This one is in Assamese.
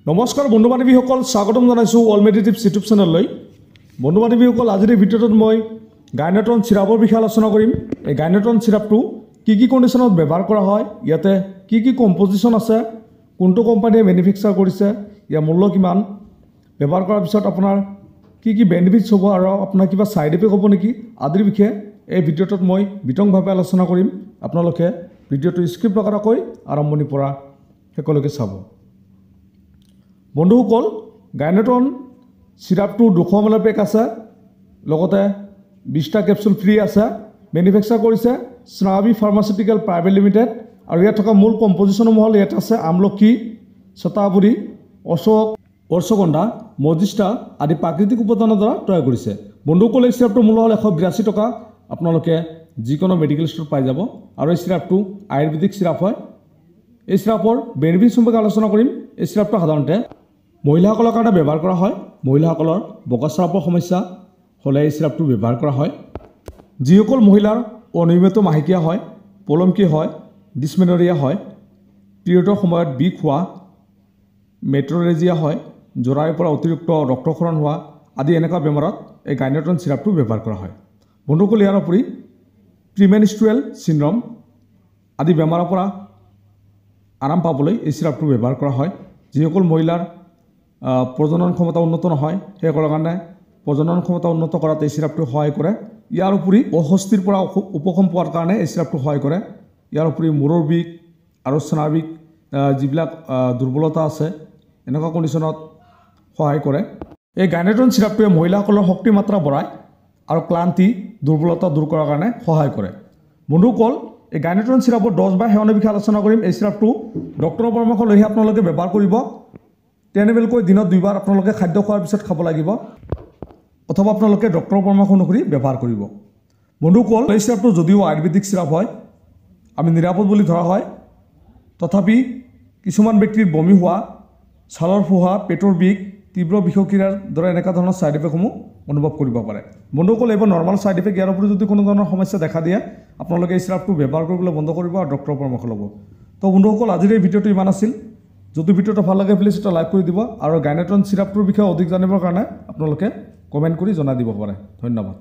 নমস্কাৰ বন্ধু বান্ধৱীসকল, স্বাগতম জনাইছোঁ অল মেডিটেটিভছ ইউটিউব চেনেললৈ। বন্ধু বান্ধৱীসকল, আজিৰ এই ভিডিঅ'টোত মই গাইনেট্ৰন চিৰাপৰ বিষয়ে আলোচনা কৰিম। এই গাইনেট্ৰন চিৰাপটো কি কণ্ডিশ্যনত ব্যৱহাৰ কৰা হয়, ইয়াতে কি কম্পজিশ্যন আছে, কোনটো কোম্পানীয়ে মেনুফেকচাৰ কৰিছে, ইয়াৰ মূল্য কিমান, ব্যৱহাৰ কৰাৰ পিছত আপোনাৰ কি বেনিফিটছ হ'ব আৰু আপোনাৰ কিবা ছাইড ইফেক্ট হ'ব নেকি আদিৰ বিষয়ে এই ভিডিঅ'টোত মই বিতংভাৱে আলোচনা কৰিম। আপোনালোকে ভিডিঅ'টো স্কিপ নকৰাকৈ আৰম্ভণিৰ পৰা শেষলৈকে চাব। বন্ধুসকল, গাইনেট্ৰন চিৰাপটো 200 ml পেক আছে, লগতে 20টা কেপচুল ফ্ৰী আছে। মেনুফেকচাৰ কৰিছে স্নাবি ফাৰ্মাচিউটিকেল প্ৰাইভেট লিমিটেড আৰু ইয়াত থকা মূল কম্পজিশ্যনসমূহ হ'ল ইয়াত আছে আমলখি, শতাবৰী, অশোক, অশ্বগন্ধা, মজিষ্টা আদি প্ৰাকৃতিক উপাদানৰ দ্বাৰা তৈয়াৰ কৰিছে। বন্ধুসকল, এই চিৰাপটোৰ মূল্য হ'ল 182 টকা। আপোনালোকে যিকোনো মেডিকেল ষ্ট'ৰত পাই যাব আৰু এই চিৰাপটো আয়ুৰ্বেদিক চিৰাপ হয়। এই চিৰাপৰ বেনিফিটছ সম্পৰ্কে আলোচনা কৰিম। এই চিৰাপটো সাধাৰণতে মহিলাসকলৰ কাৰণে ব্যৱহাৰ কৰা হয়। মহিলাসকলৰ বগস্ৰাৱৰ সমস্যা হ'লে এই চিৰাপটো ব্যৱহাৰ কৰা হয়। যিসকল মহিলাৰ অনিয়মিত মাহেকীয়া হয়, পলমকি হয়, ডিছমেনৰিয়া হয়, পিৰিয়ডৰ সময়ত বিষ হোৱা, মেট্ৰৰেজিয়া হয়, জৰাৰ পৰা অতিৰিক্ত ৰক্তক্ষৰণ হোৱা আদি এনেকুৱা বেমাৰত এই গাইনেট্ৰন চিৰাপটো ব্যৱহাৰ কৰা হয়। বন্ধুসকল, ইয়াৰ উপৰি প্ৰিমেনষ্ট্ৰুৱেল চিণ্ড্ৰম আদি বেমাৰৰ পৰা আৰাম পাবলৈ এই চিৰাপটো ব্যৱহাৰ কৰা হয়। যিসকল মহিলাৰ প্ৰজনন ক্ষমতা উন্নত নহয়, সেইসকলৰ কাৰণে প্ৰজনন ক্ষমতা উন্নত কৰাত এই চিৰাপটো সহায় কৰে। ইয়াৰ উপৰি অস্বস্তিৰ পৰা উপশম পোৱাৰ কাৰণে এই চিৰাপটো সহায় কৰে। ইয়াৰ উপৰি মূৰৰ বিষ আৰু স্নাবিক যিবিলাক দুৰ্বলতা আছে এনেকুৱা কণ্ডিশ্যনত সহায় কৰে। এই গাইনেট্ৰন চিৰাপটোৱে মহিলাসকলৰ শক্তি মাত্ৰা বঢ়ায় আৰু ক্লান্তি দুৰ্বলতা দূৰ কৰাৰ কাৰণে সহায় কৰে। বন্ধুসকল, এই গাইনেট্ৰন চিৰাপৰ ড'জ বা সেৱনৰ বিষয়ে আলোচনা কৰিম। এই চিৰাপটো ডক্টৰৰ পৰামৰ্শ লৈহে আপোনালোকে ব্যৱহাৰ কৰিব। 10 ml কৈ দিনত 2 বাৰ আপোনালোকে খাদ্য খোৱাৰ পিছত খাব লাগিব, অথবা আপোনালোকে ডক্টৰৰ পৰামৰ্শ অনুসৰি ব্যৱহাৰ কৰিব। বন্ধুসকল, এই চিৰাপটো যদিও আয়ুৰ্বেদিক চিৰাপ হয়, আমি নিৰাপদ বুলি ধৰা হয়, তথাপি কিছুমান ব্যক্তিৰ বমি হোৱা, ছালৰ ফুহা, পেটৰ বিষ, তীব্ৰ বিষক্ৰিয়াৰ দৰে এনেকুৱা ধৰণৰ ছাইড ইফেক্টসমূহ অনুভৱ কৰিব পাৰে। বন্ধুসকল, এইবোৰ নৰ্মেল ছাইড ইফেক্ট। ইয়াৰ উপৰি যদি কোনো ধৰণৰ সমস্যা দেখা দিয়ে, আপোনালোকে এই চিৰাপটো ব্যৱহাৰ কৰিবলৈ বন্ধ কৰিব আৰু ডক্টৰৰ পৰামৰ্শ ল'ব। তো বন্ধুসকল, আজিৰ এই ভিডিঅ'টো ইমান আছিল। যদি ভিডিঅ'টো ভাল লাগে প্লিজ এটা লাইক কৰি দিব আৰু গাইনেট্ৰন চিৰাপটোৰ বিষয়ে অধিক জানিবৰ কাৰণে আপোনালোকে কমেণ্ট কৰি জনাই দিব পাৰে। ধন্যবাদ।